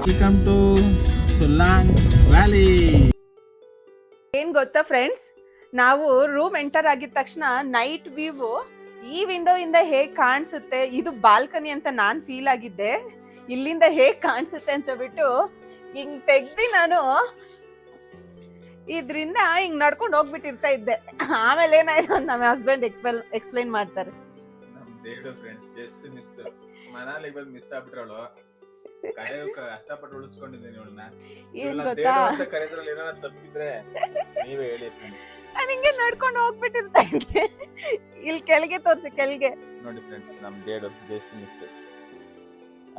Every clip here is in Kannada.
Welcome to ಸೊಲ್ಲಾಂಗ್ valley. ಏನ್ ಗೊತ್ತಾ ಫ್ರೆಂಡ್ಸ್, ನಾವು ರೂಮ್ ಎಂಟರ್ ಆಗಿದ ತಕ್ಷಣ ನೈಟ್ ವ್ಯೂ ಈ ವಿಂಡೋ ಇಂದ ಹೇಗ್ ಕಾಣಿಸುತ್ತೆ, ಇದು ಬಾಲ್ಕನಿ ಅಂತ ನಾನ್ ಫೀಲ್ ಆಗಿದ್ದೆ. ಇಲ್ಲಿಂದ ಹೇಗ್ ಕಾಣಿಸುತ್ತೆ ಅಂತ ಬಿಟ್ಟು ಹಿಂಗ್ ತೆಗ್ದಿ ನಾನು ಇದ್ರಿಂದ ಹಿಂಗ್ ನಡ್ಕೊಂಡು ಹೋಗ್ಬಿಟ್ಟಿರ್ತಾ ಇದ್ದೆ. ಆಮೇಲೆ ಏನಾಯ್ತು ಅಂತ ನಮ್ಮ ಹಸ್ಬೆಂಡ್ ಎಕ್ಸ್ಪ್ಲೈನ್ ಮಾಡ್ತಾರೆ. ಜಸ್ಟ್ ಮಿಸ್ ಮನಾಲಿಗೆ ಬಂದು ಮಿಸ್ ಆಗ್ಬಿಟ್ರಳು. ಕಷ್ಟಪಟ್ಟು ಉಳಿಸ್ಕೊಂಡಿದ್ದೀನಿ ಇವಳನ್ನ. ಏನ್ ಗೊತ್ತಾ, ಕರೆದ್ರಲ್ಲಿ ಏನಾರ ತಪ್ಪಿದ್ರೆ ನೀವೇ ಹೇಳಿ. ನಾನು ಹಿಂಗೆ ನಡ್ಕೊಂಡು ಹೋಗ್ಬಿಟ್ಟಿರ್ತಾ ಇದ್ದೆ. ಇಲ್ಲಿ ಕೆಳಗೆ ತೋರಿಸಿ, ಕೆಳಗೆ ನೋಡಿ ಫ್ರೆಂಡ್ಸ್, ನಮ್ ಡೇಡು ಜಸ್ಟ್ ಮಿಸ್.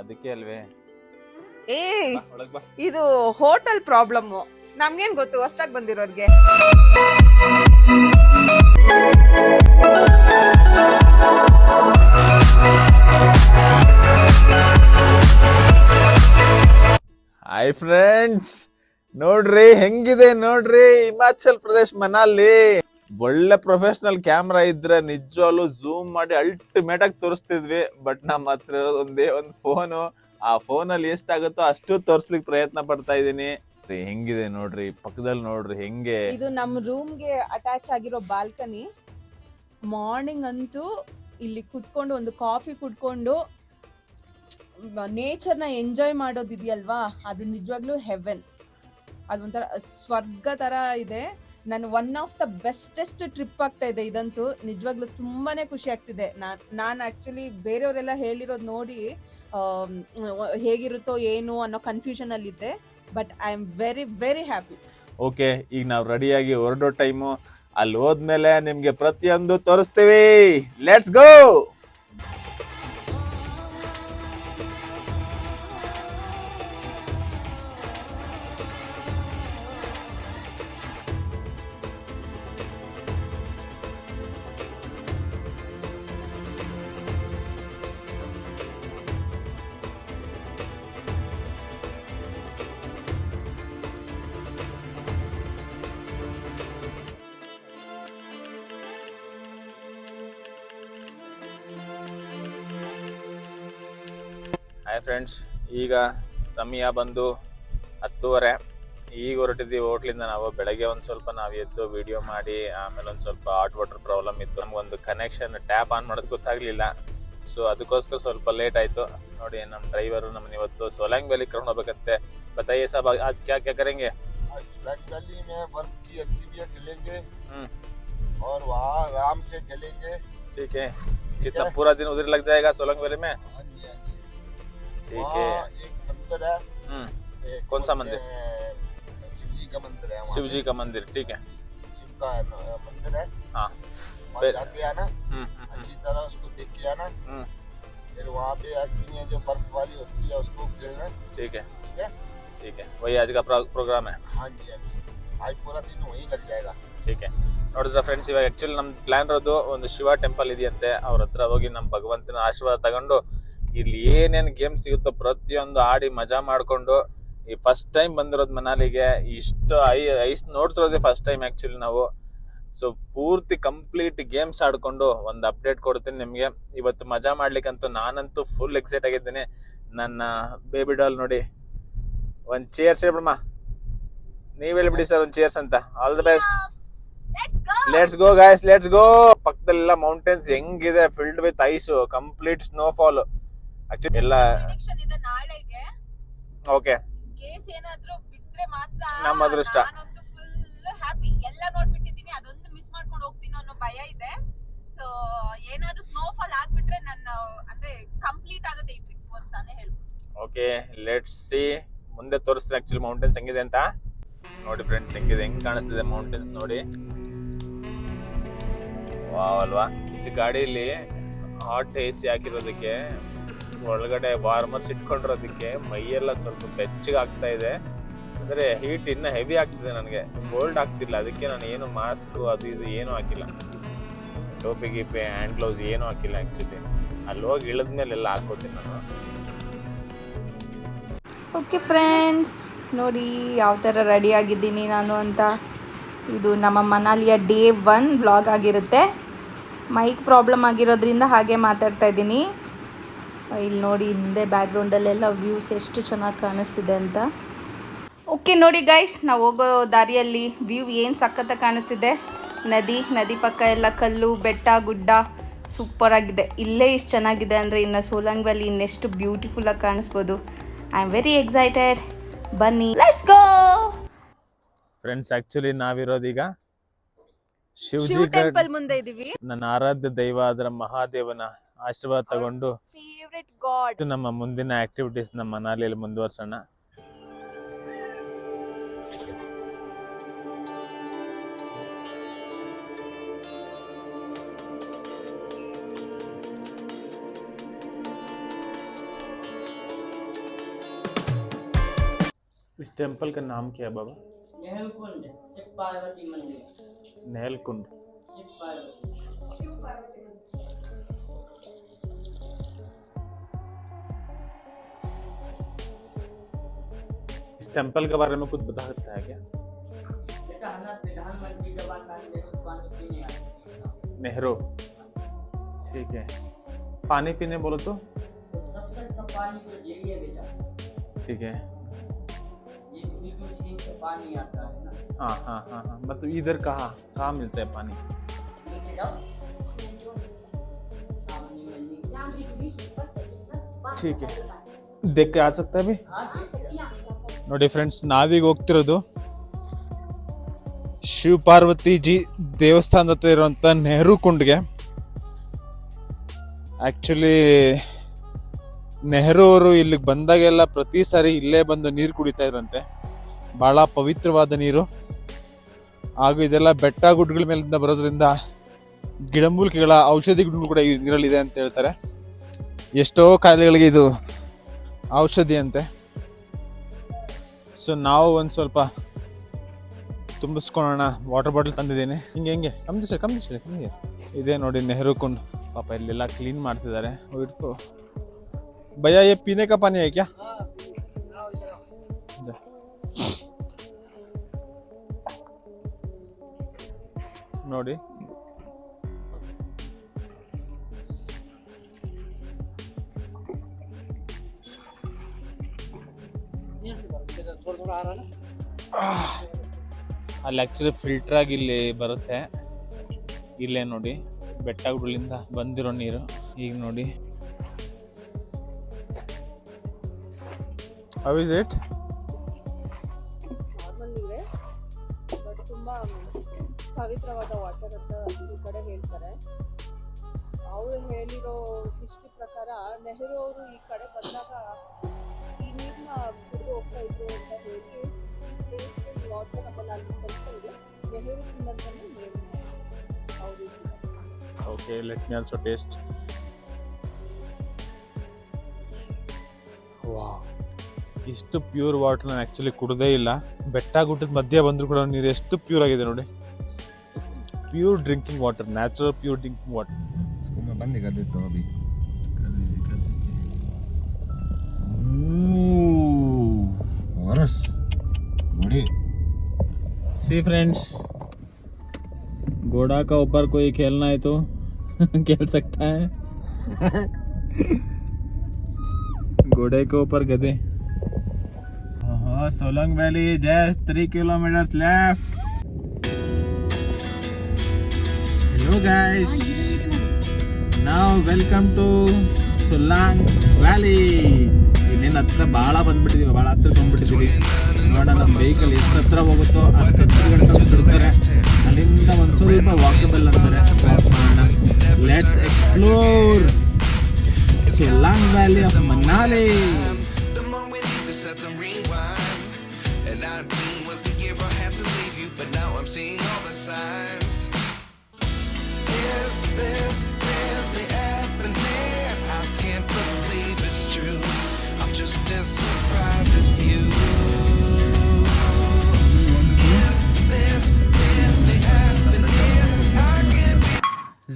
ಅದಕ್ಕೆ ಅಲ್ವೇ ಇದು ಹೋಟೆಲ್ ಪ್ರಾಬ್ಲಮ್. ನಮ್ಗೇನ್ ಗೊತ್ತು ಹೊಸದಾಗಿ ಬಂದಿರೋರ್ಗೆ. ಹಾಯ್ ಫ್ರೆಂಡ್ಸ್, ನೋಡ್ರಿ ಹೆಂಗಿದೆ ನೋಡ್ರಿ ಹಿಮಾಚಲ್ ಪ್ರದೇಶ್ ಮನಾಲಿ. ಒಳ್ಳೆ ಪ್ರೊಫೆಷನಲ್ ಕ್ಯಾಮ್ರಾ ಇದ್ರೆ ನಿಜವಾಗ್ಲೂ ಝೂಮ್ ಮಾಡಿ ಅಲ್ಟಿಮೇಟ್ ಆಗಿ ತೋರಿಸ್ತಿದ್ವಿ. ಬಟ್ ನಮ್ಮ ಹತ್ರ ಇರೋದು ಒಂದೇ ಒಂದು ಫೋನು. ಆ ಫೋನಲ್ಲಿ ಎಷ್ಟಾಗುತ್ತೋ ಅಷ್ಟು ತೋರ್ಸ್ಲಿಕ್ಕೆ ಪ್ರಯತ್ನ ಪಡ್ತಾ ಇದೀನಿ. ಹೆಂಗಿದೆ ನೋಡ್ರಿ, ಪಕ್ಕದಲ್ಲಿ ನೋಡ್ರಿ ಹೆಂಗೆ. ಇದು ನಮ್ಮ ರೂಮ್ಗೆ ಅಟ್ಯಾಚ್ ಆಗಿರೋ ಬಾಲ್ಕನಿ. ಮಾರ್ನಿಂಗ್ ಅಂತೂ ಇಲ್ಲಿ ಕುತ್ಕೊಂಡು ಒಂದು ಕಾಫಿ ಕುಡ್ಕೊಂಡು ನೇಚರ್ನ ಎಂಜಾಯ್ ಮಾಡೋದಿದೆಯಲ್ವಾ, ಅದು ನಿಜವಾಗ್ಲೂ ಹೆವೆನ್. ಅದೊಂಥರ ಸ್ವರ್ಗ ಥರ ಇದೆ. ನಾನು one of the bestest trip ಆಗ್ತಾ ಇದೆ ಇದಂತೂ. ನಿಜವಾಗ್ಲೂ ತುಂಬಾನೇ ಖುಷಿ ಆಗ್ತಿದೆ. ನಾನು ಆ್ಯಕ್ಚುಲಿ ಬೇರೆಯವರೆಲ್ಲ ಹೇಳಿರೋದು ನೋಡಿ ಹೇಗಿರುತ್ತೋ ಏನು ಅನ್ನೋ ಕನ್ಫ್ಯೂಷನ್ ಅಲ್ಲಿದ್ದೆ. But I am very very happy. Okay, ಈಗ ನಾವು ರೆಡಿಯಾಗಿ ಹೊರಡೋ ಟೈಮು. ಅಲ್ಲಿ ಹೋದ್ಮೇಲೆ ನಿಮ್ಗೆ ಪ್ರತಿಯೊಂದು ತೋರಿಸ್ತೀವಿ. Let's go. ಹಾಯ್ ಫ್ರೆಂಡ್ಸ್, ಈಗ ಸಮಯ ಬಂದು 10:30. ಈಗ ಹೊರಟಿದ್ದೀವಿ ಹೋಟ್ಲಿಂದ ನಾವು. ಬೆಳಗ್ಗೆ ಒಂದು ಸ್ವಲ್ಪ ನಾವು ಎದ್ದು ವಿಡಿಯೋ ಮಾಡಿ, ಆಮೇಲೆ ಒಂದು ಸ್ವಲ್ಪ ಹಾಟ್ ವಾಟರ್ ಪ್ರಾಬ್ಲಮ್ ಇತ್ತು. ನಮಗೊಂದು ಕನೆಕ್ಷನ್ ಟ್ಯಾಪ್ ಆನ್ ಮಾಡೋದು ಗೊತ್ತಾಗಲಿಲ್ಲ. ಸೊ ಅದಕ್ಕೋಸ್ಕರ ಸ್ವಲ್ಪ ಲೇಟ್ ಆಯಿತು. ನೋಡಿ, ನಮ್ಮ ಡ್ರೈವರು ನಮ್ಮನ್ನ ಇವತ್ತು ಸೋಲಾಂಗ್ ವ್ಯಾಲಿ ಕರ್ಕೊಂಡು ಹೋಗ್ಬೇಕಂತೆ. बताइए साहब, आज क्या क्या करेंगे? आज सोलांग वैली में बर्फ की एक्टिविटियां खेलेंगे और वहाँ आराम से खेलेंगे. ठीक है. कितना पूरा दिन उधर लग जाएगा सोलांग वैली में? ठीक है. एक मंदिर है. कौन सा मंदिर? शिव जी का मंदिर है. शिव जी का मंदिर, ठीक है. शिव का मंदिर है. हाँ, वहाँ जाके आना, अच्छी तरह उसको देख के आना. फिर वहाँ पे एक्टिविटियां जो बर्फ वाली होती है उसको खेलना. ठीक है. ठीक है. ठीक है, वही आज का प्रोग्राम है. हाँ जी, हाँ जी. आज पूरा दिन वही लग जाएगा. ठीक है. ನೋಡಿದ್ರೆ ಫ್ರೆಂಡ್ಸ್, ಇವಾಗ ಆ್ಯಕ್ಚುಲಿ ನಮ್ಮ ಪ್ಲಾನ್ ಇರೋದು ಒಂದು ಶಿವ ಟೆಂಪಲ್ ಇದೆಯಂತೆ. ಅವ್ರ ಹತ್ರ ಹೋಗಿ ನಮ್ಮ ಭಗವಂತನ ಆಶೀರ್ವಾದ ತಗೊಂಡು ಇಲ್ಲಿ ಏನೇನು ಗೇಮ್ ಸಿಗುತ್ತೋ ಪ್ರತಿಯೊಂದು ಆಡಿ ಮಜಾ ಮಾಡಿಕೊಂಡು, ಈ ಫಸ್ಟ್ ಟೈಮ್ ಬಂದಿರೋದು ಮನಾಲಿಗೆ. ಇಷ್ಟು ಐಸ್ ನೋಡ್ತಿರೋದೇ ಫಸ್ಟ್ ಟೈಮ್ ಆ್ಯಕ್ಚುಲಿ ನಾವು. ಸೊ ಪೂರ್ತಿ ಕಂಪ್ಲೀಟ್ ಗೇಮ್ಸ್ ಆಡ್ಕೊಂಡು ಒಂದು ಅಪ್ಡೇಟ್ ಕೊಡ್ತೀನಿ ನಿಮಗೆ. ಇವತ್ತು ಮಜಾ ಮಾಡ್ಲಿಕ್ಕಂತೂ ನಾನಂತೂ ಫುಲ್ ಎಕ್ಸೈಟ್ ಆಗಿದ್ದೀನಿ. ನನ್ನ ಬೇಬಿ ಡಾಲ್ ನೋಡಿ, ಒಂದು ಚೇರ್ಸ್ ಹೇಳ್ಬಿಡಮ್ಮ. ನೀವ್ ಹೇಳ್ಬಿಡಿ ಸರ್ ಒಂದು ಚೇರ್ಸ್ ಅಂತ. All the best. Let's go guys, let's go. ಪಕ್ಕದಲ್ಲೆಲ್ಲ ಮೌಂಟೇನ್ಸ್ ಹೆಂಗಿದೆ, filled with ice, complete snowfall. Actually ಎಲ್ಲ ನಾಳೆಗೆ ಓಕೆ, ಕೇಸ್ ಏನಾದ್ರೂ ಬಿದ್ರೆ ಮಾತ್ರ ನಮ್ಮ ಅದೃಷ್ಟ. ನಾನಂತೂ ಫುಲ್ ಹ್ಯಾಪಿ. ಎಲ್ಲ ನೋಡ್ಬಿಟ್ಟಿದ್ದೀನಿ, ಅದೊಂದು ಮಿಸ್ ಮಾಡ್ಕೊಂಡು ಹೋಗ್ತೀನೋ ಅನ್ನೋ ಭಯ ಇದೆ. ಸೊ ಏನಾದ್ರೂ ಸ್ನೋಫಾಲ್ ಆಗ್ಬಿಟ್ರೆ ನನ್ನ ಅಂದ್ರೆ ಕಂಪ್ಲೀಟ್ ಆಗುತ್ತೆ ಈ ಟ್ರಿಪ್ ಅಂತಾನೆ ಹೇಳ್ಬೋದು. Okay, let's see. ಮುಂದೆ ತೋರಿಸ್ತೀನಿ ಆಕ್ಚುಲಿ ಮೌಂಟೇನ್ಸ್ ಹೆಂಗಿದೆ ಅಂತ. ನೋಡಿ ಫ್ರೆಂಡ್ಸ್, ಹೆಂಗಿದೆ, ಹೆಂಗ್ ಕಾಣಿಸ್ತಿದೆ ಮೌಂಟೇನ್ಸ್ ನೋಡಿ. ವಾವ್ ಅಲ್ವಾ. ಈ ಗಾಡಿಯಲ್ಲಿ ಹಾಟ್ AC ಹಾಕಿರೋದಕ್ಕೆ, ಒಳಗಡೆ ವಾರ್ಮರ್ಸ್ ಇಟ್ಕೊಂಡಿರೋದಕ್ಕೆ ಮೈಯೆಲ್ಲ ಸ್ವಲ್ಪ ಬೆಚ್ಚಗೆ ಆಗ್ತಾ ಇದೆ. ಅಂದರೆ ಹೀಟ್ ಇನ್ನೂ ಹೆವಿ ಆಗ್ತಿದೆ ನನಗೆ, ಕೋಲ್ಡ್ ಆಗ್ತಿಲ್ಲ. ಅದಕ್ಕೆ ನಾನು ಏನು ಮಾಸ್ಕು ಅದು ಇದು ಏನೂ ಹಾಕಿಲ್ಲ. ಟೋಪಿ ಗೀಪಿ ಹ್ಯಾಂಡ್ ಗ್ಲೌಸ್ ಏನೂ ಹಾಕಿಲ್ಲ ಆ್ಯಕ್ಚುಲಿ. ಅಲ್ಲಿ ಹೋಗಿ ಇಳಿದ್ಮೇಲೆ ಎಲ್ಲ ಹಾಕೋತೀನಿ ನಾನು. ಓಕೆ ಫ್ರೆಂಡ್ಸ್, ನೋಡಿ ಯಾವ ಥರ ರೆಡಿ ಆಗಿದ್ದೀನಿ ನಾನು ಅಂತ. ಇದು ನಮ್ಮ ಮನಾಲಿಯ ಡೇ 1 ವ್ಲಾಗ್ ಆಗಿರುತ್ತೆ. ಮೈಕ್ ಪ್ರಾಬ್ಲಮ್ ಆಗಿರೋದ್ರಿಂದ ಹಾಗೆ ಮಾತಾಡ್ತಾ ಇದ್ದೀನಿ. ಇಲ್ಲಿ ನೋಡಿ ಹಿಂದೆ ಬ್ಯಾಕ್ಗ್ರೌಂಡಲ್ಲೆಲ್ಲ ವ್ಯೂಸ್ ಎಷ್ಟು ಚೆನ್ನಾಗಿ ಕಾಣಿಸ್ತಿದೆ ಅಂತ. ಓಕೆ ನೋಡಿ ಗೈಸ್, ನಾವು ಹೋಗೋ ದಾರಿಯಲ್ಲಿ ವ್ಯೂ ಏನು ಸಖತ್ತಾಗಿ ಕಾಣಿಸ್ತಿದೆ. ನದಿ ಪಕ್ಕ ಎಲ್ಲ ಕಲ್ಲು ಬೆಟ್ಟ ಗುಡ್ಡ ಸೂಪರ್ ಆಗಿದೆ. ಇಲ್ಲೇ ಇಷ್ಟು ಚೆನ್ನಾಗಿದೆ ಅಂದರೆ ಇನ್ನು ಸೋಲಾಂಗ್ ವ್ಯಾಲಿ ಇನ್ನೆಷ್ಟು ಬ್ಯೂಟಿಫುಲ್ಲಾಗಿ ಕಾಣಿಸ್ಬೋದು. I am very excited. ಬನ್ನಿ, ಲೆಟ್ಸ್ ಗೋ. ಫ್ರೆಂಡ್ಸ್, ಆಕ್ಚುಲಿ ನಾವಿರೋದೀಗ ಶಿವಜಿ ಟೆಂಪಲ್ ಮುಂದೆ ಇದೀವಿ. ನನ್ನ ಆರಾಧ್ಯ ದೈವ ಅದರ ಮಹಾದೇವನ ಆಶೀರ್ವಾದ ತಗೊಂಡು ಫೇವರೇಟ್ ಗಾಡ್. ನಮ್ಮ ಮುಂದಿನ ಆಕ್ಟಿವಿಟೀಸ್ ನಮ್ಮ ಮನಾಲಿಯಲ್ಲಿ ಮುಂದುವರ್ಸೋಣ. इस टेंपल का नाम क्या है बाबा? नेहलकुंड शिव पार्वती मंदिर। नेहलकुंड शिव पार्वती। इस टेंपल के बारे में कुछ बता सकता है क्या? बेटा हमारा प्रधानमंत्री जवाहरलाल नेहरू पानी पीने आए। नेहरू, ठीक है। पानी पीने बोलो तो सबसे अच्छा पानी तो यही है बेटा, ठीक है। ये झील से पानी आता है ना। हाँ हाँ हाँ हाँ, मतलब इधर कहाँ मिलता है पानी? नीचे जाओ, सामने में नीचे। ठीक है, देख के आ सकता है अभी? ನೋಡಿ ಫ್ರೆಂಡ್ಸ್, ನಾವೀಗ ಹೋಗ್ತಿರೋದು ಶಿವ ಪಾರ್ವತಿ ಜಿ ದೇವಸ್ಥಾನದ ಹತ್ರ ಇರುವಂಥ ನೆಹರು ಕುಂಡ್ಗೆ. ಆ್ಯಕ್ಚುಲಿ ನೆಹರು ಅವರು ಇಲ್ಲಿಗೆ ಬಂದಾಗೆಲ್ಲ ಪ್ರತಿ ಸಾರಿ ಇಲ್ಲೇ ಬಂದು ನೀರು ಕುಡಿತಾ ಇದ್ರಂತೆ. ಭಾಳ ಪವಿತ್ರವಾದ ನೀರು. ಹಾಗೂ ಇದೆಲ್ಲ ಬೆಟ್ಟ ಗುಡ್ಡಗಳ ಮೇಲಿಂದ ಬರೋದ್ರಿಂದ ಗಿಡಮೂಲಿಕೆಗಳ ಔಷಧಿ ಗುಣಗಳು ಕೂಡ ಈ ನೀರಲ್ಲಿದೆ ಅಂತ ಹೇಳ್ತಾರೆ. ಎಷ್ಟೋ ಕಾಯಿಲೆಗಳಿಗೆ ಇದು ಔಷಧಿ ಅಂತೆ. ಸೊ ನಾವು ಒಂದು ಸ್ವಲ್ಪ ತುಂಬಿಸ್ಕೊಳ್ಳೋಣ. ವಾಟರ್ ಬಾಟಲ್ ತಂದಿದ್ದೀನಿ. ಹಿಂಗೆ ಕಮ್ಮಿಸಿ. ಇದೇ ನೋಡಿ ನೆಹರು ಕುಂಡ್. ಪಾಪ ಇಲ್ಲೆಲ್ಲ ಕ್ಲೀನ್ ಮಾಡ್ತಿದ್ದಾರೆ. ಇಟ್ಕೋ ಭಯ್ಯ, ये पीने का पानी है क्या? ನೋಡಿ, ಅಲ್ಲಿ ಆಕ್ಚುಲಿ ಫಿಲ್ಟರ್ ಆಗಿ ಇಲ್ಲಿ ಬರುತ್ತೆ. ಇಲ್ಲೇ ನೋಡಿ, ಬೆಟ್ಟ ಗುಡ್ಡಗಳಿಂದ ಬಂದಿರೋ ನೀರು. ಈಗ ನೋಡಿ, ಹೌ ಇಸ್ ಇಟ್? ನಾರ್ಮಲ್ ಇದೆ, ಬಟ್ ತುಂಬಾ ಪವಿತ್ರವಾದ ವಾಟರ್ ಅಂತ ಈ ಕಡೆ ಹೇಳ್ತಾರೆ. ಅವರು ಹೇಳಿರೋ ಹಿಸ್ಟ್ರಿ ಪ್ರಕಾರ ನೆಹರು ಅವರು ಈ ಕಡೆ ಬಂದಾಗ ಈ ನೀರನ್ನ ಕುಡಿದು ಹೋಗ್ತಾ ಇದ್ರು ಅಂತ ಹೇಳಿ ಈ ಪ್ಲೇಸ್ ವಾಟರ್ ನಮ್ಮಲ್ಲಿ ಅಲ್ಲಿ ಟೆಂಪಲ್ ಇದೆ, ನೆಹರು ಕುಂಡ್ ಅಂತಾನೆ ನೇಮ್ ಅವರು. Okay, let me also taste. Wow, ಇಷ್ಟು ಪ್ಯೂರ್ ವಾಟರ್ ನಾನು ಆ್ಯಕ್ಚುಲಿ ಕುಡ್ದೇ ಇಲ್ಲ. ಬೆಟ್ಟ ಗುಡ್ಡದ ಮಧ್ಯೆ ಬಂದರೂ ಕೂಡ ನೀರು ಎಷ್ಟು ಪ್ಯೂರ್ ಆಗಿದೆ ನೋಡಿ. Pure drinking water, natural pure drinking water. इसको मैं बंद कर देता हूँ अभी. औरस बड़ी सी फ्रेंड्स, घोड़ा का ऊपर कोई खेलना है तो खेल सकता है. घोड़े के ऊपर गधे. Solang valley, just 3 kilometers left. Hello guys, now welcome to Solang Valley. ಇನ್ನೇನು ಹತ್ರ ಭಾಳ ಬಂದ್ಬಿಟ್ಟಿದ್ದೀವಿ, ಭಾಳ ಹತ್ರ ಬಂದ್ಬಿಟ್ಟಿದ್ದೀವಿ. ನೋಡೋಣ ನಮ್ಮ ವೆಹಿಕಲ್ ಎಷ್ಟು ಹತ್ರ ಹೋಗುತ್ತೋ ಅಷ್ಟು ಹತ್ರ ಗಂಟೆ ಬಿಡ್ತಾರೆ. ಅಲ್ಲಿಂದ ಒಂದು ಸ್ವಲ್ಪ ವಾಕಬಲ್ ಅಂತಾರೆ. Let's explore Solang Valley of Manali.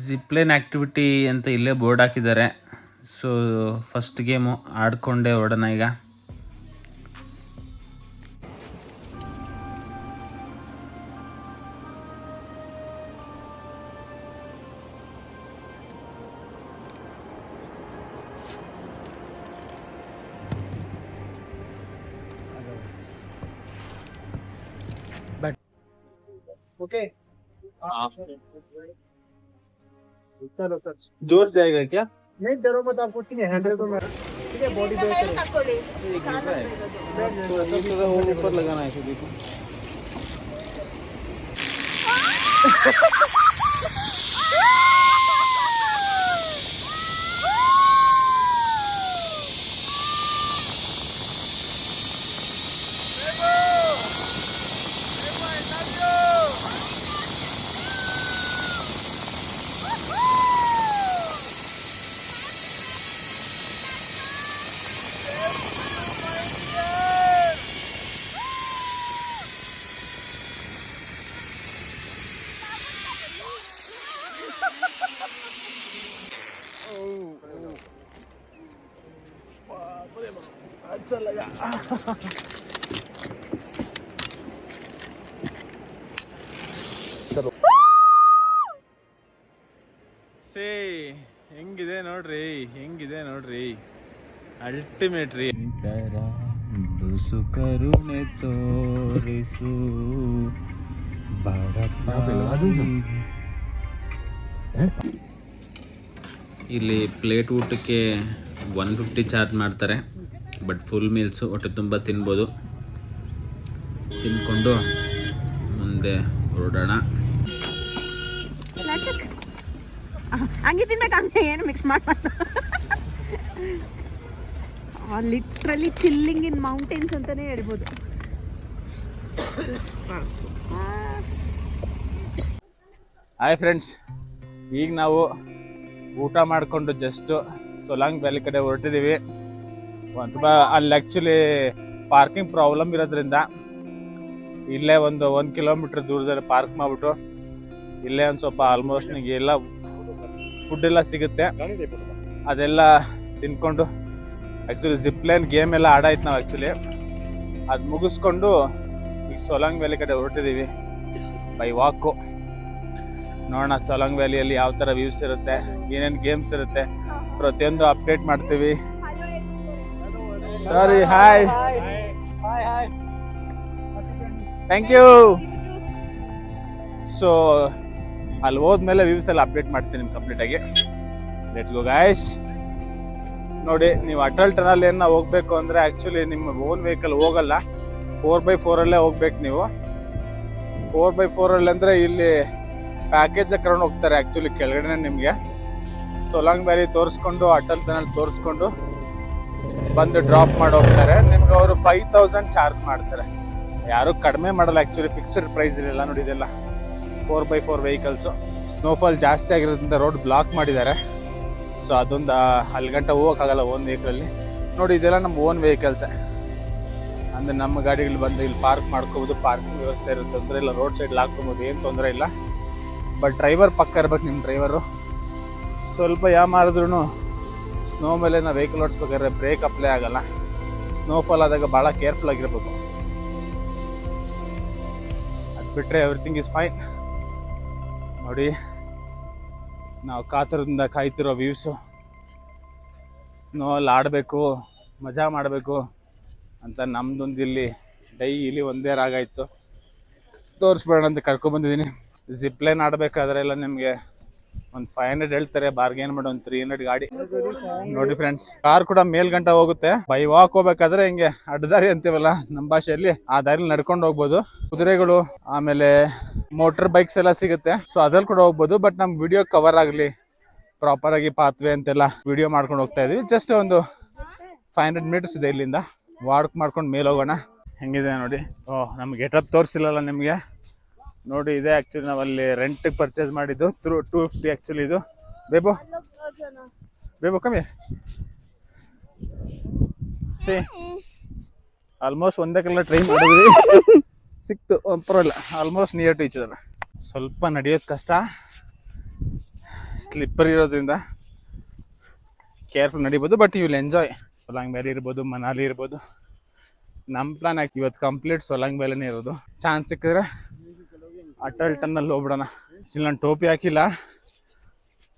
Zipline activity ಅಂತ ಇಲ್ಲೇ ಬೋರ್ಡ್ ಹಾಕಿದ್ದಾರೆ. ಸೊ ಫಸ್ಟ್ ಗೇಮು ಆಡ್ಕೊಂಡೆ ಹೊರಡೋಣ ಈಗ. ओके चलो सर जोश जाएगा क्या नहीं डरो मत आप कुछ नहीं हैंडल तो मेरा ठीक है बॉडी थोड़ा ऊपर लगाना है देखो अच्छा लगा ಸೇ ಹೆಂಗಿದೆ ನೋಡ್ರಿ ಅಲ್ಟಿಮೇಟ್ ರೀ ದುಸು ಕರುಣೆ ತೋರಿಸು ಇಲ್ಲಿ ಪ್ಲೇಟ್ ಊಟಕ್ಕೆ 150 ಚಾರ್ಜ್ ಮಾಡ್ತಾರೆ. ಬಟ್ ಫುಲ್ ಮೀಲ್ಸು ಹೊಟ್ಟೆ ತುಂಬ ತಿನ್ಬೋದು. ತಿನ್ಕೊಂಡು ಮುಂದೆ ಹೊರಡೋಣ. ಹಂಗೆ ತಿನ್ಬೇಕು, ಹಂಗೆ ಏನು ಮಿಕ್ಸ್ ಮಾಡಬಾರ್ದು. ಲಿಟ್ರಲಿ ಚಿಲ್ಲಿಂಗ್ ಇನ್ ಮೌಂಟೇನ್ಸ್ ಅಂತಾನೆ ಹೇಳ್ಬೋದು. ಹಾಯ್ ಫ್ರೆಂಡ್ಸ್, ಈಗ ನಾವು ಊಟ ಮಾಡಿಕೊಂಡು ಜಸ್ಟ್ ಸೊಲಾಂಗ್ ವ್ಯಾಲಿ ಕಡೆ ಹೊರಟಿದ್ದೀವಿ. ಒಂದು ಸ್ವಲ್ಪ ಅಲ್ಲಿ ಆ್ಯಕ್ಚುಲಿ ಪಾರ್ಕಿಂಗ್ ಪ್ರಾಬ್ಲಮ್ ಇರೋದ್ರಿಂದ ಇಲ್ಲೇ ಒಂದು 1 ಕಿಲೋಮೀಟ್ರ್ ದೂರದಲ್ಲಿ ಪಾರ್ಕ್ ಮಾಡಿಬಿಟ್ಟು ಇಲ್ಲೇ ಒಂದು ಸ್ವಲ್ಪ ಆಲ್ಮೋಸ್ಟ್ ನಿಮಗೆ ಎಲ್ಲ ಫುಡ್ ಎಲ್ಲ ಸಿಗುತ್ತೆ, ಅದೆಲ್ಲ ತಿನ್ಕೊಂಡು ಆ್ಯಕ್ಚುಲಿ ಜಿಪ್ಲೈನ್ ಗೇಮ್ ಎಲ್ಲ ಆಡಾಯ್ತು ನಾವು. ಆ್ಯಕ್ಚುಲಿ ಅದು ಮುಗಿಸ್ಕೊಂಡು ಈಗ ಸೊಲಾಂಗ್ ವ್ಯಾಲಿ ಕಡೆ ಹೊರಟಿದ್ದೀವಿ ಬೈ ವಾಕು. ನೋಡೋಣ ಸೊಲಾಂಗ್ ವ್ಯಾಲಿಯಲ್ಲಿ ಯಾವ ಥರ ವ್ಯೂಸ್ ಇರುತ್ತೆ, ಏನೇನು ಗೇಮ್ಸ್ ಇರುತ್ತೆ, ಪ್ರತಿಯೊಂದು ಅಪ್ಡೇಟ್ ಮಾಡ್ತೀವಿ. ಸಾರಿ, ಹಾಯ್, ಥ್ಯಾಂಕ್ ಯು. ಸೊ ಅಲ್ಲಿ ಹೋದ್ಮೇಲೆ ವ್ಯೂಸ್ ಎಲ್ಲ ಅಪ್ಡೇಟ್ ಮಾಡ್ತೀನಿ ನಿಮ್ಗೆ ಕಂಪ್ಲೀಟಾಗಿ. Let's go guys. ನೋಡಿ, ನೀವು ಅಟಲ್ ಟನಲ್ ಏನ ಹೋಗ್ಬೇಕು ಅಂದರೆ ಆ್ಯಕ್ಚುಲಿ ನಿಮ್ಮ ಓನ್ ವೆಹಿಕಲ್ ಹೋಗಲ್ಲ, 4x4 ಹೋಗ್ಬೇಕು ನೀವು. 4x4 ಅಂದರೆ ಇಲ್ಲಿ ಪ್ಯಾಕೇಜ್ ಕರ್ಕೊಂಡು ಹೋಗ್ತಾರೆ. ಆ್ಯಕ್ಚುಲಿ ಕೆಳಗಡೆ ನಿಮಗೆ ಸೊಲಾಂಗ್ ವ್ಯಾಲಿ ತೋರಿಸ್ಕೊಂಡು ಅಟಲ್ ಟನಲ್ ತೋರಿಸ್ಕೊಂಡು ಬಂದು ಡ್ರಾಪ್ ಮಾಡಿ ಹೋಗ್ತಾರೆ. ನಿಮ್ಗೆ ಅವರು 5000 ಚಾರ್ಜ್ ಮಾಡ್ತಾರೆ. ಯಾರು ಕಡಿಮೆ ಮಾಡಲ್ಲ, ಆ್ಯಕ್ಚುಲಿ ಫಿಕ್ಸ್ಡ್ ಪ್ರೈಸ್ ಇರಲ್ಲ. ನೋಡಿ, ಇದೆಲ್ಲ 4x4 ವೆಹಿಕಲ್ಸು. ಸ್ನೋಫಾಲ್ ಜಾಸ್ತಿ ಆಗಿರೋದ್ರಿಂದ ರೋಡ್ ಬ್ಲಾಕ್ ಮಾಡಿದ್ದಾರೆ. ಸೊ ಅದೊಂದು ಅಲ್ಲಿ ಗಂಟೆ ಹೋಗೋಕ್ಕಾಗಲ್ಲ ಓನ್ ವೆಹಿಕಲಲ್ಲಿ. ನೋಡಿ, ಇದೆಲ್ಲ ನಮ್ಮ ಓನ್ ವೆಹಿಕಲ್ಸೇ. ಅಂದರೆ ನಮ್ಮ ಗಾಡಿಗಳು ಬಂದು ಇಲ್ಲಿ ಪಾರ್ಕ್ ಮಾಡ್ಕೋಬೋದು, ಪಾರ್ಕಿಂಗ್ ವ್ಯವಸ್ಥೆ ಇರುತ್ತೆ, ತೊಂದರೆ ಇಲ್ಲ. ರೋಡ್ ಸೈಡ್ ಹಾಕ್ಕೊಬೋದು, ಏನು ತೊಂದರೆ ಇಲ್ಲ. ಬಟ್ ಡ್ರೈವರ್ ಪಕ್ಕ ಇರ್ಬೇಕು ನಿಮ್ಮ ಡ್ರೈವರು. ಸ್ವಲ್ಪ ಮಾಡಿದ್ರು ಸ್ನೋ ಮೇಲೆ ನಾವು ವೆಹಿಕಲ್ ಓಡಿಸ್ಬೇಕಾದ್ರೆ ಬ್ರೇಕ್ ಅಪ್ಲೈ ಆಗಲ್ಲ. ಸ್ನೋಫಾಲ್ ಆದಾಗ ಭಾಳ ಕೇರ್ಫುಲ್ ಆಗಿರ್ಬೇಕು. ಅದು ಬಿಟ್ಟರೆ ಎವ್ರಿಥಿಂಗ್ ಈಸ್ ಫೈನ್. ನೋಡಿ, ನಾವು ಕಾತರದಿಂದ ಕಾಯ್ತಿರೋ ವ್ಯೂಸು. ಸ್ನೋಲ್ಲಿ ಆಡಬೇಕು, ಮಜಾ ಮಾಡಬೇಕು ಅಂತ ನಮ್ಮದೊಂದು ಇಲ್ಲಿ ಡೈಲಿ ಒಂದೇ ರಾಗ ಇತ್ತು. ತೋರಿಸ್ಬೇಡ ಅಂತ ಕರ್ಕೊಂಡ್ಬಂದಿದ್ದೀನಿ. ಜಿಪ್ಲೈನ್ ಆಡಬೇಕಾದ್ರೆ ಎಲ್ಲ ನಿಮಗೆ ಒಂದು 500 ಹೇಳ್ತಾರೆ, ಬಾರ್ಗೇನ್ ಮಾಡಿ ಒಂದು 300 ಗಾಡಿ. ನೋಡಿ ಫ್ರೆಂಡ್ಸ್, ಕಾರ್ ಕೂಡ ಮೇಲ್ಗಂಟ ಹೋಗುತ್ತೆ. ಬೈ ವಾಕ್ ಹೋಗ್ಬೇಕಾದ್ರೆ ಹಿಂಗೆ ಅಡ್ಡದಾರಿ ಅಂತೀವಲ್ಲ ನಮ್ಮ ಭಾಷೆಯಲ್ಲಿ, ಆ ದಾರಿಲಿ ನಡ್ಕೊಂಡು ಹೋಗ್ಬೋದು. ಕುದುರೆಗಳು ಆಮೇಲೆ ಮೋಟರ್ ಬೈಕ್ಸ್ ಎಲ್ಲ ಸಿಗುತ್ತೆ. ಸೊ ಅದ್ರಲ್ಲಿ ಕೂಡ ಹೋಗ್ಬೋದು. ಬಟ್ ನಮ್ ವಿಡಿಯೋ ಕವರ್ ಆಗಲಿ ಪ್ರಾಪರ್ ಆಗಿ ಪಾತ್ವೆ ಅಂತೆಲ್ಲ ವಿಡಿಯೋ ಮಾಡ್ಕೊಂಡು ಹೋಗ್ತಾ ಇದೀವಿ. ಜಸ್ಟ್ ಒಂದು 500 ಮೀಟರ್ಸ್ ಇದೆ ಇಲ್ಲಿಂದ. ವಾಕ್ ಮಾಡ್ಕೊಂಡು ಮೇಲೆ ಹೋಗೋಣ. ಹೆಂಗಿದೆ ನೋಡಿ. ನಮ್ಗೆ ಗೆಟಪ್ ತೋರಿಸಿಲ್ಲಲ್ಲ ನಿಮಗೆ. ನೋಡಿ, ಇದೆ ಆ್ಯಕ್ಚುಲಿ ನಾವಲ್ಲಿ ರೆಂಟಿಗೆ ಪರ್ಚೇಸ್ ಮಾಡಿದ್ದು 250 ಆ್ಯಕ್ಚುಲಿ. ಇದು ಬೇಬೋ ಕಮ್ಮಿ ಸಿ ಆಲ್ಮೋಸ್ಟ್ ಒಂದೇ ಕಲರ್ ಟ್ರೈ ಮಾಡಿದ್ವಿ, ಸಿಕ್ತು, ಪರವಾಗಿಲ್ಲ. ಆಲ್ಮೋಸ್ಟ್ ನಿಯರ್ ಟು ಈಚ್ ಅದರ. ಸ್ವಲ್ಪ ನಡೆಯೋದು ಕಷ್ಟ, ಸ್ಲಿಪ್ಪರ್ ಇರೋದ್ರಿಂದ ಕೇರ್ಫುಲ್ ನಡಿಬೋದು. But you will enjoy. Solang valley ಇರ್ಬೋದು, ಮನಾಲಿ ಇರ್ಬೋದು. ನಮ್ಮ ಪ್ಲಾನ್ ಇವತ್ತು ಕಂಪ್ಲೀಟ್ ಸೊಲಾಂಗ್ ವ್ಯಾಲಿನೇ ಇರೋದು. ಚಾನ್ಸ್ ಸಿಕ್ಕಿದ್ರೆ ಅಟಲ್ ಟನಲ್ ಹೋಗ್ಬಿಡೋಣ. ಇಲ್ಲಿ ನಾನು ಟೋಪಿ ಹಾಕಿಲ್ಲ,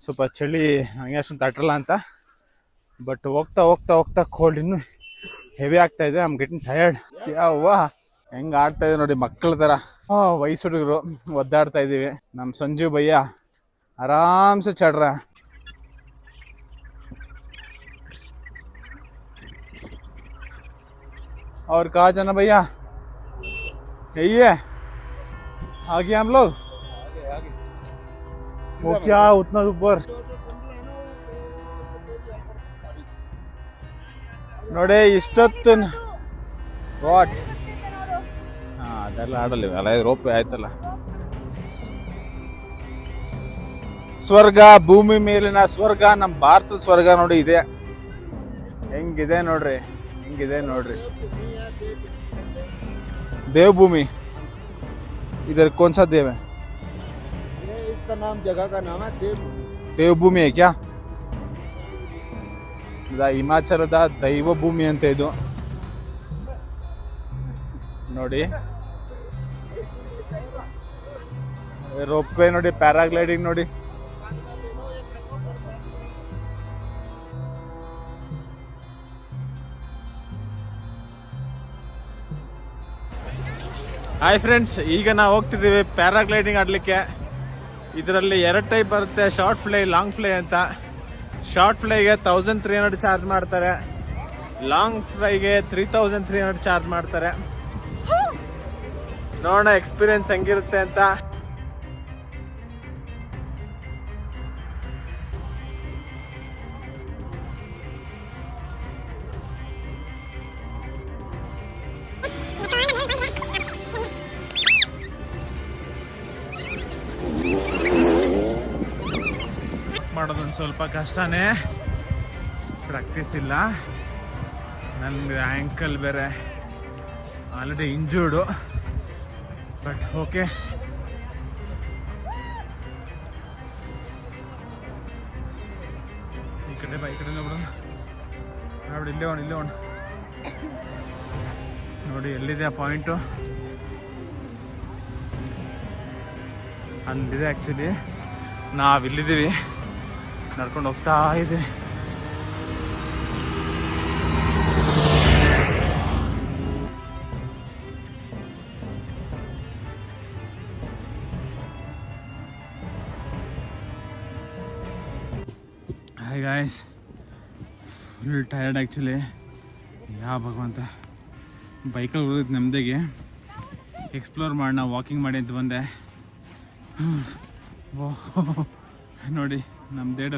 ಸ್ವಲ್ಪ ಚಳಿ ಹಂಗೆ ಅಷ್ಟೊಂದು ತಟ್ಟಲ್ಲ ಅಂತ. ಬಟ್ ಹೋಗ್ತಾ ಹೋಗ್ತಾ ಹೋಗ್ತಾ ಕೋಲ್ಡ್ ಇನ್ನೂ ಹೆವಿ ಆಗ್ತಾ ಇದೆ. I'm getting tired. ಯಾವ್ವಾ ಹೆಂಗೆ ಆಡ್ತಾ ಇದೆ ನೋಡಿ, ಮಕ್ಕಳ ಥರ. ವಯಸ್ಸು ಹುಡುಗರು ಒದ್ದಾಡ್ತಾ ಇದ್ದೀವಿ. ನಮ್ಮ ಸಂಜೀವ್ ಭಯ್ಯ ಆರಾಮ್ಸೆ ಚಡ್ರ. और कहा जाना भैया? यही है, आगे हम लोग वो क्या उतना ऊपर ನೋಡಿ ಇಷ್ಟೊತ್ತು ವಾಟ್ ಅದೆಲ್ಲ ಆಡಲ್ಲ ಅಲ್ಲ, ರೋಪ್ ಆಯ್ತಲ್ಲ. ಸ್ವರ್ಗ, ಭೂಮಿ ಮೇಲಿನ ಸ್ವರ್ಗ, ನಮ್ಮ ಭಾರತದ ಸ್ವರ್ಗ ನೋಡಿ ಇದೆ. ಹೆಂಗಿದೆ ನೋಡ್ರಿ, ಹೆಂಗಿದೆ ನೋಡ್ರಿ. देवभूमि, इधर कौन सा देव है? ये इसका नाम, जगह का नाम है देवभूमि है क्या? ಹಿಮಾಚಲದ ದೈವ ಭೂಮಿ ಅಂತ ಇದು ನೋಡಿ. ರೋಪ್ವೇ ನೋಡಿ, ಪ್ಯಾರಾಗ್ಲೈಡಿಂಗ್ ನೋಡಿ. ಹಾಯ್ ಫ್ರೆಂಡ್ಸ್, ಈಗ ನಾವು ಹೋಗ್ತಿದ್ದೀವಿ ಪ್ಯಾರಾಗ್ಲೈಡಿಂಗ್ ಆಡಲಿಕ್ಕೆ. ಇದರಲ್ಲಿ 2 ಟೈಪ್ ಬರುತ್ತೆ, ಶಾರ್ಟ್ ಫ್ಲೈ, ಲಾಂಗ್ ಫ್ಲೈ ಅಂತ. ಶಾರ್ಟ್ ಫ್ಲೈಗೆ 1300 ಚಾರ್ಜ್ ಮಾಡ್ತಾರೆ, ಲಾಂಗ್ ಫ್ಲೈಗೆ 3300 ಚಾರ್ಜ್ ಮಾಡ್ತಾರೆ. ನೋಡೋಣ ಎಕ್ಸ್ಪೀರಿಯನ್ಸ್ ಹೆಂಗಿರುತ್ತೆ ಅಂತ. ಮಾಡೋದೊಂದು ಸ್ವಲ್ಪ ಕಷ್ಟನೇ, ಪ್ರಾಕ್ಟೀಸ್ ಇಲ್ಲ. ನನಗೆ ಆ್ಯಂಕಲ್ ಬೇರೆ ಆಲ್ರೆಡಿ ಇಂಜೂರ್ಡು, ಬಟ್ ಓಕೆ. ಈ ಕಡೆ ಬಾ, ಈ ಕಡೆ ನೋಡೋಣ. ನೋಡಿ ಇಲ್ಲೇ ಇಲ್ಲೇ ನೋಡಿ ಎಲ್ಲಿದೆ ಆ ಪಾಯಿಂಟು. ಅಲ್ಲಿದೆ ಆ್ಯಕ್ಚುಲಿ, ನಾವಿಲ್ಲಿದ್ದೀವಿ, ನಡ್ಕೊಂಡು ಹೋಗ್ತಾ ಇದೆ. Hi guys, full tired actually. ಯಾವ ಭಗವಂತ, ಬೈಕಲ್ಲಿ ಹೋಗೋದು ನೆಮ್ಮದಿಗೆ ಎಕ್ಸ್ಪ್ಲೋರ್ ಮಾಡೋಣ, ವಾಕಿಂಗ್ ಮಾಡಿ ಅಂತ ಬಂದೆ. ನೋಡಿ ನಮ್ಮ dad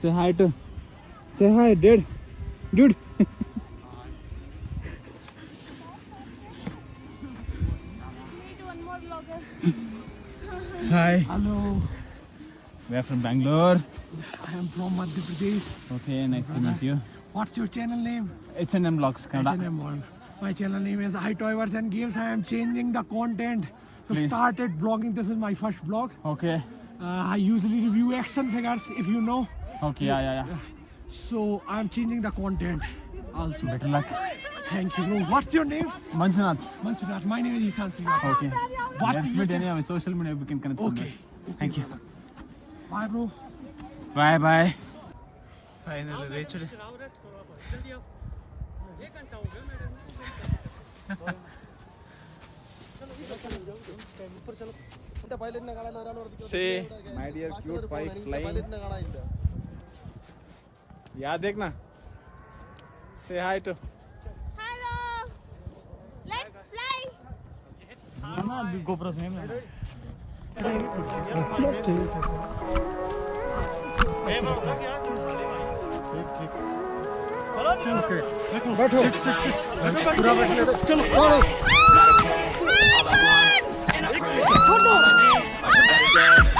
say hi to say hi dad dude. Hi. Hello. We are from Bangalore. I am from Madhya Pradesh. Okay, nice to meet you. What's your channel name? H&M Vlogs Kannada. H&M World. My channel name is Hi Toyverse and Games. I am changing the content. So Please. started vlogging. This is my first vlog. Okay. I usually review action figures, if you know. Okay, yeah. So I am changing the content also. Better luck. Thank you, bro. What's your name? Manjunath. Mansunath. My name is Ishan Singh. Okay. What's Let's your meet anyway. Social media we can connect. Okay. Thank you. Bye, bro. Bye. Finally reached. Say, my dear cute bike flying. Yeah, देखना. Say hi to. Hello. Let's fly. GoPro same.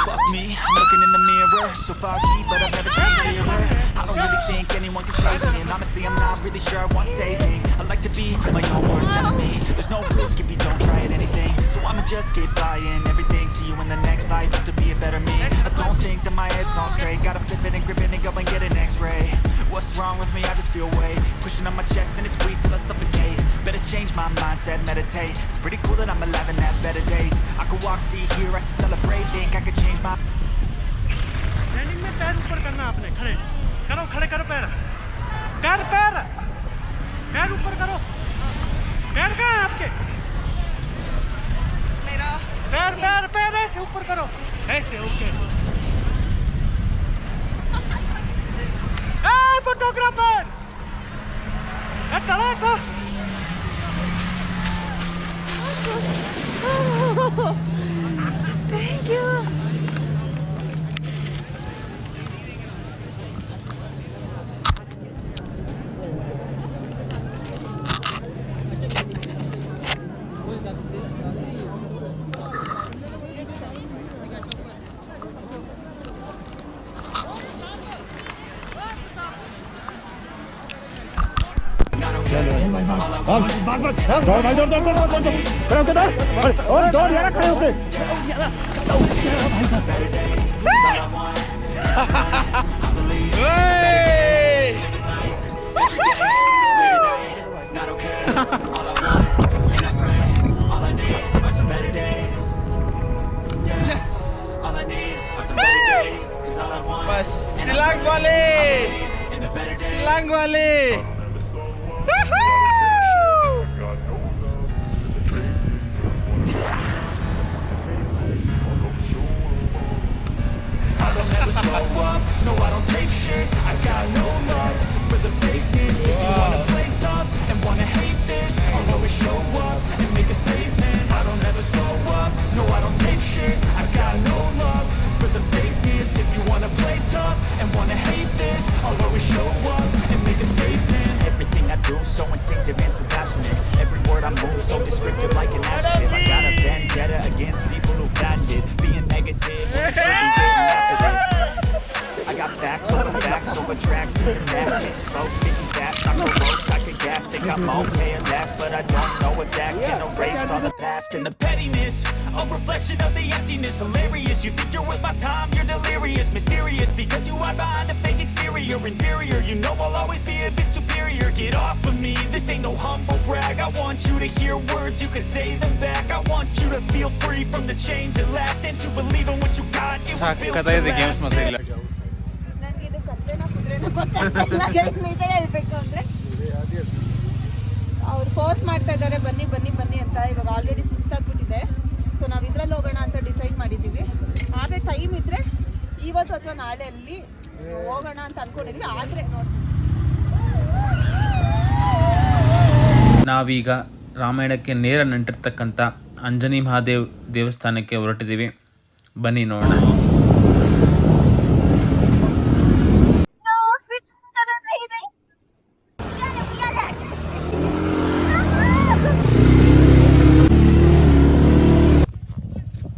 Fuck me, I'm looking in the mirror, so foggy, but I've never seen clearer. I don't really think anyone can save me, and honestly I'm not really sure I want saving. I like to be my own worst enemy. There's no risk if you don't try at anything, so I'ma just keep buying everything. See you in the next life, have to be a better me. I don't think that my head's on straight, gotta flip it and grip it and go and get an x-ray. What's wrong with me? I just feel weight pushing on my chest and it squeezes till I suffocate. Better change my mindset, meditate. It's pretty cool that I'm alive and have better days. I could walk, see, hear, I should celebrate. Think I could change my landing में पैर ऊपर करना आपने, खड़े करो पैर ऊपर करो. And the pettiness, a reflection of the emptiness. Hilarious, you think you're worth my time, you're delirious. Mysterious, because you are behind a fake exterior. Inferior, you know I'll always be a bit superior. Get off of me, this ain't no humble brag. I want you to hear words, you can say them back. I want you to feel free from the chains that last, and to believe in what you got. It was built to last. ನನಗೆ ಇದು ಕತ್ತೆನ ಕುದುರೆನ ಗೊತ್ತಾಗ್ತಿಲ್ಲ ಗೈಸ್, ನಿಜ ಹೇಳ್ಬೇಕು ಅಂದರೆ ಅವ್ರು ಫೋರ್ಸ್ ಮಾಡ್ತಾ ಇದ್ದಾರೆ ಬನ್ನಿ ಬನ್ನಿ ಬನ್ನಿ ಅಂತ. ಇವಾಗ ಆಲ್ರೆಡಿ ಸುಸ್ತಾಗ್ಬಿಟ್ಟಿದೆ. ಸೊ ನಾವು ಇದ್ರಲ್ಲಿ ಹೋಗೋಣ ಅಂತ ಡಿಸೈಡ್ ಮಾಡಿದ್ದೀವಿ. ಆದರೆ ಟೈಮ್ ಇದ್ದರೆ ಇವತ್ತು ಅಥವಾ ನಾಳೆ ಅಲ್ಲಿ ಹೋಗೋಣ ಅಂತ ಅಂದ್ಕೊಂಡಿದ್ವಿ. ಆದರೆ ನೋಡಿ, ನಾವೀಗ ರಾಮಾಯಣಕ್ಕೆ ನೇರ ನಂಟಿರ್ತಕ್ಕಂಥ ಅಂಜನಿ ಮಹಾದೇವ್ ದೇವಸ್ಥಾನಕ್ಕೆ ಹೊರಟಿದ್ದೀವಿ. ಬನ್ನಿ ನೋಡೋಣ.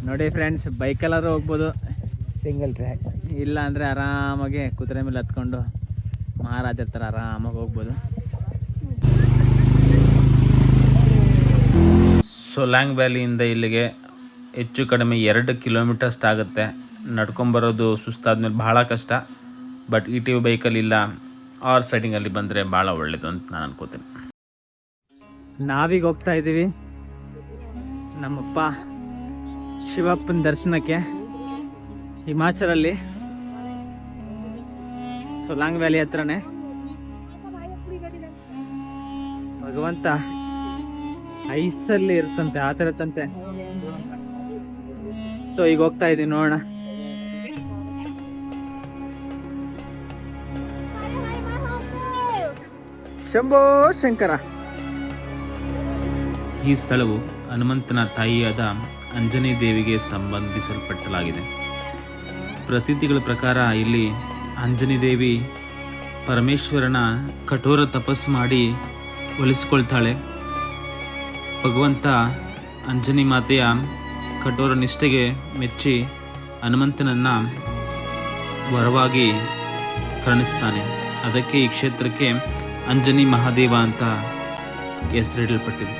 ನೋಡಿ ಫ್ರೆಂಡ್ಸ್, ಬೈಕಲ್ಲಾದ್ರೂ ಹೋಗ್ಬೋದು, ಸಿಂಗಲ್ ಟ್ರ್ಯಾಕ್ ಇಲ್ಲ ಅಂದರೆ ಆರಾಮಾಗಿ ಕುದುರೆ ಮೇಲೆ ಹತ್ಕೊಂಡು ಮಹಾರಾಜರ ಥರ ಆರಾಮಾಗಿ ಹೋಗ್ಬೋದು. ಸೊಲಾಂಗ್ ವ್ಯಾಲಿಯಿಂದ ಇಲ್ಲಿಗೆ ಹೆಚ್ಚು ಕಡಿಮೆ 2 ಕಿಲೋಮೀಟರ್ಸ್ ಆಗುತ್ತೆ. ನಡ್ಕೊಂಬರೋದು ಸುಸ್ತಾದ್ಮೇಲೆ ಭಾಳ ಕಷ್ಟ. ಬಟ್ ಈ ಟಿ ವಿ ಬೈಕಲ್ಲಿ ಇಲ್ಲ, ಆರ್ ಸೈಡಿಂಗಲ್ಲಿ ಬಂದರೆ ಭಾಳ ಒಳ್ಳೆಯದು ಅಂತ ನಾನು ಅನ್ಕೋತೀನಿ. ನಾವೀಗ ಹೋಗ್ತಾ ಇದ್ದೀವಿ ನಮ್ಮಪ್ಪ ಶಿವಪ್ಪನ ದರ್ಶನಕ್ಕೆ ಹಿಮಾಚಲಲ್ಲಿ, ಸೊಲಾಂಗ್ ವ್ಯಾಲಿ ಹತ್ರನೇ. ಭಗವಂತ ಐಸಲ್ಲಿ ಇರ್ತಂತೆ, ಆ ಥರ ಇರ್ತಂತೆ. ಸೊ ಈಗ ಹೋಗ್ತಾ ಇದ್ದೀವಿ, ನೋಡೋಣ. ಶಂಭೋ ಶಂಕರ. ಈ ಸ್ಥಳವು ಹನುಮಂತನ ತಾಯಿಯಾದ ಅಂಜನಿ ದೇವಿಗೆ ಸಂಬಂಧಿಸಲ್ಪಟ್ಟಲಾಗಿದೆ. ಪ್ರತೀತಿಗಳ ಪ್ರಕಾರ ಇಲ್ಲಿ ಅಂಜನಿ ದೇವಿ ಪರಮೇಶ್ವರನ ಕಠೋರ ತಪಸ್ಸು ಮಾಡಿ ಒಲಿಸ್ಕೊಳ್ತಾಳೆ. ಭಗವಂತ ಅಂಜನಿ ಮಾತೆಯ ಕಠೋರ ನಿಷ್ಠೆಗೆ ಮೆಚ್ಚಿ ಹನುಮಂತನನ್ನು ವರವಾಗಿ ಕರುಣಿಸ್ತಾನೆ. ಅದಕ್ಕೆ ಈ ಕ್ಷೇತ್ರಕ್ಕೆ ಅಂಜನಿ ಮಹಾದೇವ ಅಂತ ಹೆಸರಿಡಲ್ಪಟ್ಟಿದೆ.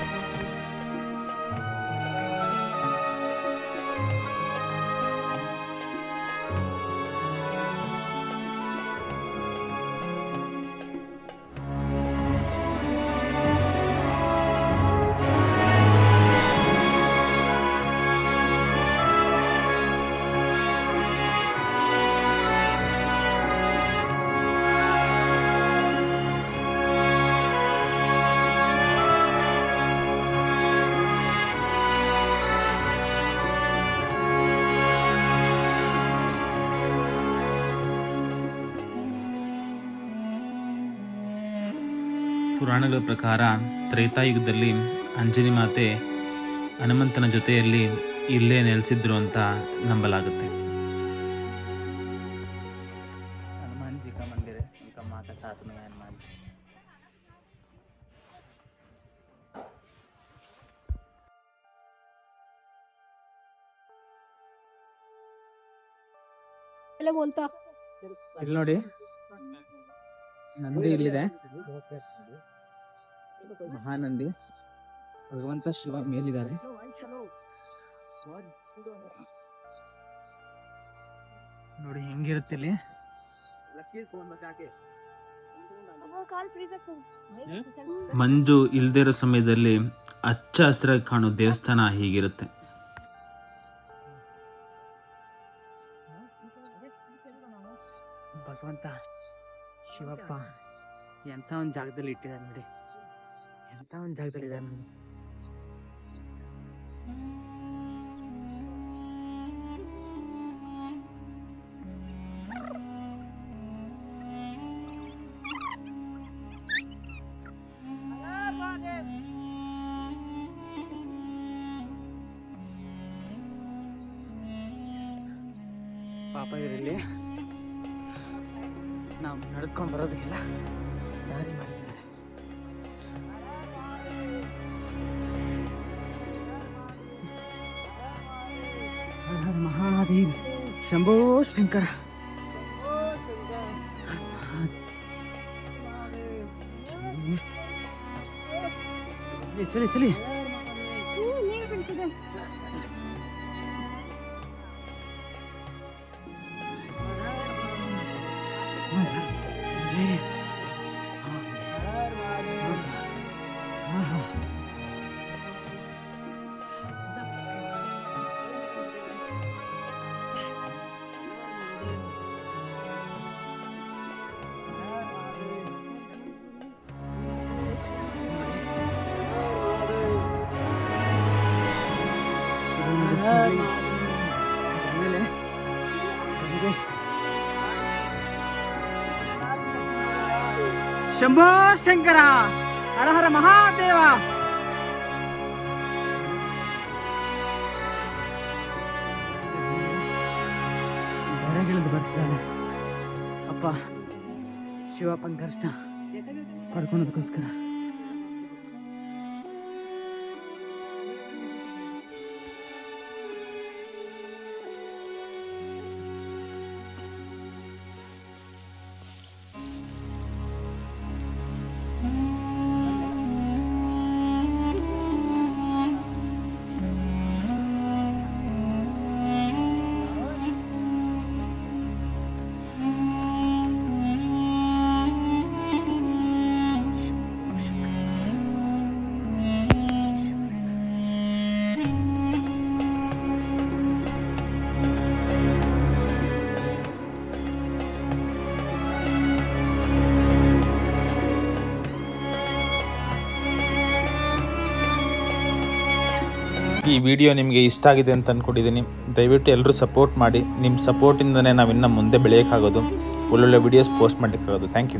ಪುರಾಣಗಳ ಪ್ರಕಾರ ತ್ರೇತಾಯುಗದಲ್ಲಿ ಅಂಜನಿ ಮಾತೆ ಹನುಮಂತನ ಜೊತೆಯಲ್ಲಿ ಇಲ್ಲೇ ನೆಲೆಸಿದ್ರು ಅಂತ ನಂಬಲಾಗುತ್ತೆ. हनुमान जी का मंदिर है, उनका माँ का साथ में है हनुमान जी. ಇಲ್ಲಿ ನೋಡಿ ನಂದಿ ಇಲ್ಲಿದೆ, ಮಹಾನಂದಿ. ಭಗವಂತ ಶಿವ ಮೇಲಿದ್ದಾರೆ. ನೋಡಿ ಹೆಂಗಿರುತ್ತೆ ಇಲ್ಲಿ. ಮಂಜು ಇಲ್ದೇ ಇರೋ ಸಮಯದಲ್ಲಿ ಹಚ್ಚ ಹಸಿರಾಗಿ ಕಾಣೋ ದೇವಸ್ಥಾನ ಹೀಗಿರುತ್ತೆ. ಭಗವಂತ ಶಿವಪ್ಪ ಎಂಥ ಒಂದು ಜಾಗದಲ್ಲಿ ಇಟ್ಟಿದ್ದಾರೆ ನೋಡಿ, ಎಂಥ ಒಂದು ಜಾಗದಲ್ಲಿ ಇದ್ದಾರೆ ನೋಡಿ. ಪಾಪ ಇವರಲ್ಲಿ ನಾವು ನಡ್ಕೊಂಡು ಬರೋದಕ್ಕಿಲ್ಲ, ದಾರಿ ಮಾಡಿದ್ದಾರೆ. ಮಹಾದೇವ್ ಶಂಭೋ ಶಂಕರ. ಚಲಿ ಚಲಿ. ಶಂಭೋ ಶಂಕರ, ಹರ ಹರ ಮಹಾದೇವ. ಹೊರಗಿಳಿದು ಬರ್ತಾರೆ ಅಪ್ಪ ಶಿವಪ್ಪನ ದರ್ಶನ ಪಡ್ಕೊಳೋದಕ್ಕೋಸ್ಕರ. ಈ ವಿಡಿಯೋ ನಿಮಗೆ ಇಷ್ಟ ಆಗಿದೆ ಅಂತ ಅಂದ್ಕೊಂಡಿದ್ದೀನಿ. ದಯವಿಟ್ಟು ಎಲ್ಲರೂ ಸಪೋರ್ಟ್ ಮಾಡಿ. ನಿಮ್ಮ ಸಪೋರ್ಟಿಂದನೇ ನಾವು ಇನ್ನೂ ಮುಂದೆ ಬೆಳೆಯೋಕ್ಕಾಗೋದು, ಒಳ್ಳೊಳ್ಳೆ ವೀಡಿಯೋಸ್ ಪೋಸ್ಟ್ ಮಾಡಲಿಕ್ಕಾಗೋದು. Thank you.